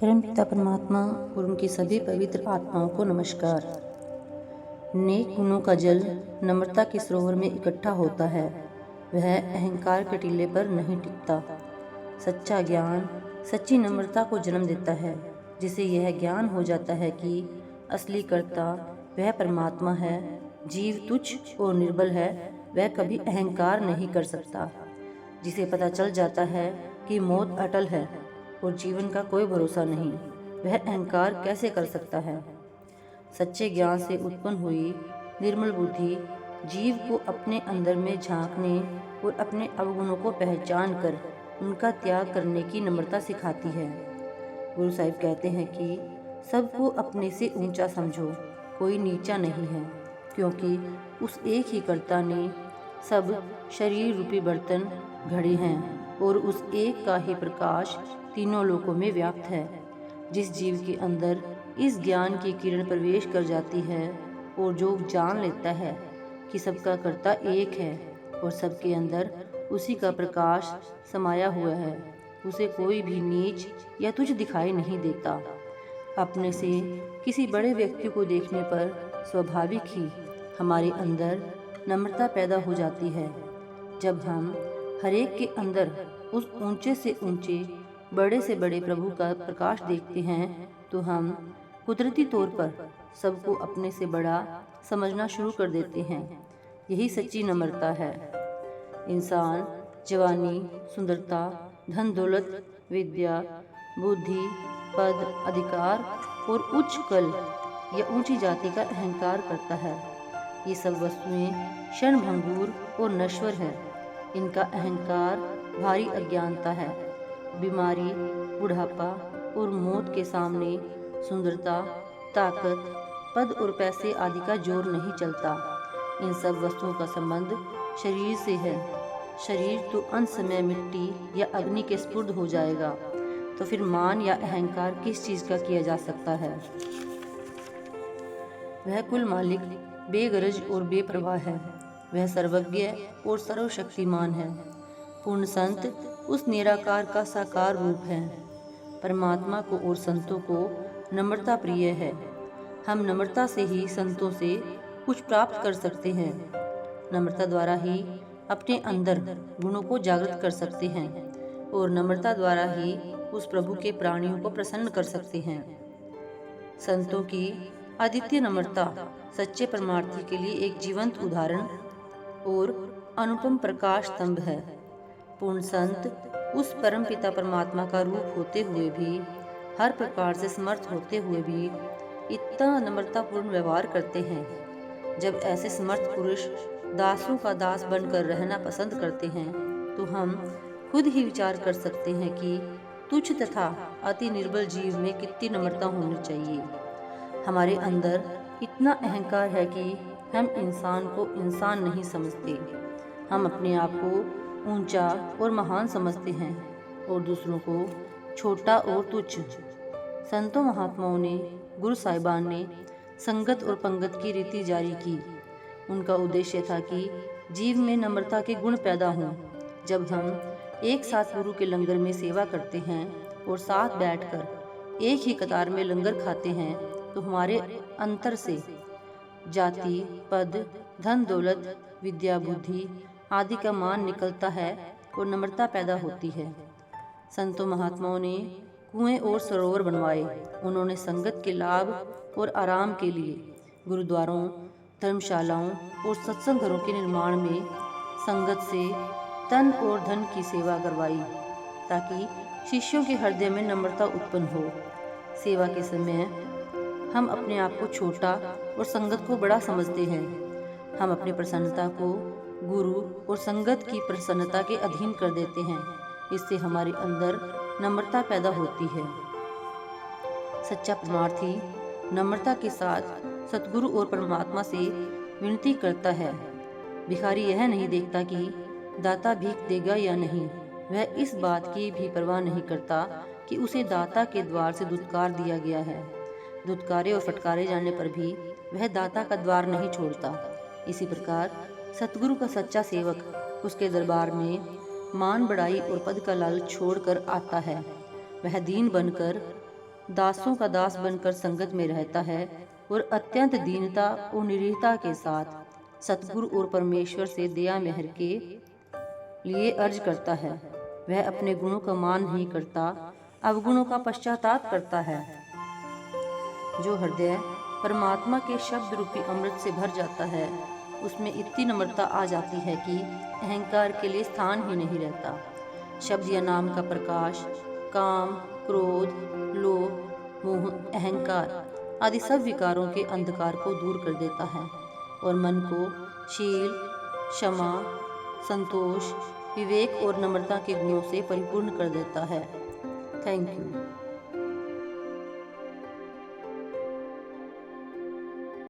परमपिता परमात्मा और उनकी सभी पवित्र आत्माओं को नमस्कार। नेक गुणों का जल नम्रता के सरोवर में इकट्ठा होता है, वह अहंकार के टीले पर नहीं टिकता। सच्चा ज्ञान सच्ची नम्रता को जन्म देता है, जिसे यह ज्ञान हो जाता है कि असली कर्ता वह परमात्मा है। जीव तुच्छ और निर्बल है, वह कभी अहंकार नहीं कर सकता। जिसे पता चल जाता है कि मौत अटल है और जीवन का कोई भरोसा नहीं, वह अहंकार कैसे कर सकता है। सच्चे ज्ञान से उत्पन्न हुई निर्मल बुद्धि जीव को अपने अंदर में झांकने और अपने अवगुणों को पहचान कर उनका त्याग करने की नम्रता सिखाती है। गुरु साहिब कहते हैं कि सबको अपने से ऊंचा समझो, कोई नीचा नहीं है, क्योंकि उस एक ही कर्ता ने सब शरीर रूपी बर्तन घड़े हैं और उस एक का ही प्रकाश तीनों लोकों में व्याप्त है। जिस जीव के अंदर इस ज्ञान की किरण प्रवेश कर जाती है और जो जान लेता है कि सबका कर्ता एक है और सबके अंदर उसी का प्रकाश समाया हुआ है, उसे कोई भी नीच या तुच्छ दिखाई नहीं देता। अपने से किसी बड़े व्यक्ति को देखने पर स्वाभाविक ही हमारे अंदर नम्रता पैदा हो जाती है। जब हम हरेक के अंदर उस ऊंचे से ऊंचे, बड़े से बड़े प्रभु का प्रकाश देखते हैं, तो हम कुदरती तौर पर सबको अपने से बड़ा समझना शुरू कर देते हैं। यही सच्ची नम्रता है। इंसान जवानी, सुंदरता, धन दौलत, विद्या, बुद्धि, पद, अधिकार और उच्च कल या ऊंची जाति का अहंकार करता है। ये सब वस्तुएं क्षणभंगुर और नश्वर है। इनका अहंकार भारी अज्ञानता है। बीमारी, बुढ़ापा और मौत के सामने सुंदरता, ताकत, पद और पैसे आदि का जोर नहीं चलता। इन सब वस्तुओं का संबंध शरीर से है। शरीर तो अंत समय मिट्टी या अग्नि के स्पुर्द हो जाएगा, तो फिर मान या अहंकार किस चीज़ का किया जा सकता है। वह कुल मालिक बेगरज और बेप्रवाह है। वह सर्वज्ञ और सर्वशक्तिमान है। पूर्ण संत उस निराकार का साकार रूप है। परमात्मा को और संतों को नम्रता प्रिय है। हम नम्रता से ही संतों से कुछ प्राप्त कर सकते हैं। नम्रता द्वारा ही अपने अंदर गुणों को जागृत कर सकते हैं और नम्रता द्वारा ही उस प्रभु के प्राणियों को प्रसन्न कर सकते हैं। संतों की अद्वितीय नम्रता सच्चे परमार्थी के लिए एक जीवंत उदाहरण और अनुपम प्रकाश स्तंभ है। पूर्ण संत उस परम पिता परमात्मा का रूप होते हुए भी, हर प्रकार से समर्थ होते हुए भी इतना नम्रतापूर्ण व्यवहार करते हैं। जब ऐसे समर्थ पुरुष दासों का दास बनकर रहना पसंद करते हैं, तो हम खुद ही विचार कर सकते हैं कि तुच्छ तथा अति निर्बल जीव में कितनी नम्रता होनी चाहिए। हमारे अंदर इतना अहंकार है कि हम इंसान को इंसान नहीं समझते। हम अपने आप को ऊंचा और महान समझते हैं और दूसरों को छोटा और तुच्छ। संतों महात्माओं ने, गुरु साहिबान ने संगत और पंगत की रीति जारी की। उनका उद्देश्य था कि जीव में नम्रता के गुण पैदा हों। जब हम एक साथ गुरु के लंगर में सेवा करते हैं और साथ बैठकर एक ही कतार में लंगर खाते हैं, तो हमारे अंतर से जाति, पद, धन दौलत, विद्या, बुद्धि आदि का मान निकलता है और नम्रता पैदा होती है। संतों महात्माओं ने कुएं और सरोवर बनवाए। उन्होंने संगत के लाभ और आराम के लिए गुरुद्वारों, धर्मशालाओं और सत्संग घरों के निर्माण में संगत से तन और धन की सेवा करवाई, ताकि शिष्यों के हृदय में नम्रता उत्पन्न हो। सेवा के समय हम अपने आप को छोटा और संगत को बड़ा समझते हैं। हम अपनी प्रसन्नता को गुरु और संगत की प्रसन्नता के अधीन कर देते हैं। इससे हमारे अंदर नम्रता पैदा होती है। सच्चा परमार्थी नम्रता के साथ सतगुरु और परमात्मा से विनती करता है। भिखारी यह नहीं देखता कि दाता भीख देगा या नहीं। वह इस बात की भी परवाह नहीं करता कि उसे दाता के द्वार से दुत्कार दिया गया है। दुत्कारे और फटकारे जाने पर भी वह दाता का द्वार नहीं छोड़ता। इसी प्रकार सतगुरु का सच्चा सेवक उसके दरबार में मान बढ़ाई और पद का लालच छोड़कर आता है। वह दीन बनकर दासों का दास बनकर संगत में रहता है और अत्यंत दीनता और निरीहता के साथ सतगुरु और परमेश्वर से दया मेहर के लिए अर्ज करता है। वह अपने गुणों का मान नहीं करता, अवगुणों का पश्चाताप करता है। जो हृदय परमात्मा के शब्द रूपी अमृत से भर जाता है, उसमें इतनी नम्रता आ जाती है कि अहंकार के लिए स्थान ही नहीं रहता। शब्द या नाम का प्रकाश काम, क्रोध, लोभ, मोह, अहंकार आदि सब विकारों के अंधकार को दूर कर देता है और मन को शील, क्षमा, संतोष, विवेक और नम्रता के गुणों से परिपूर्ण कर देता है। Thank you.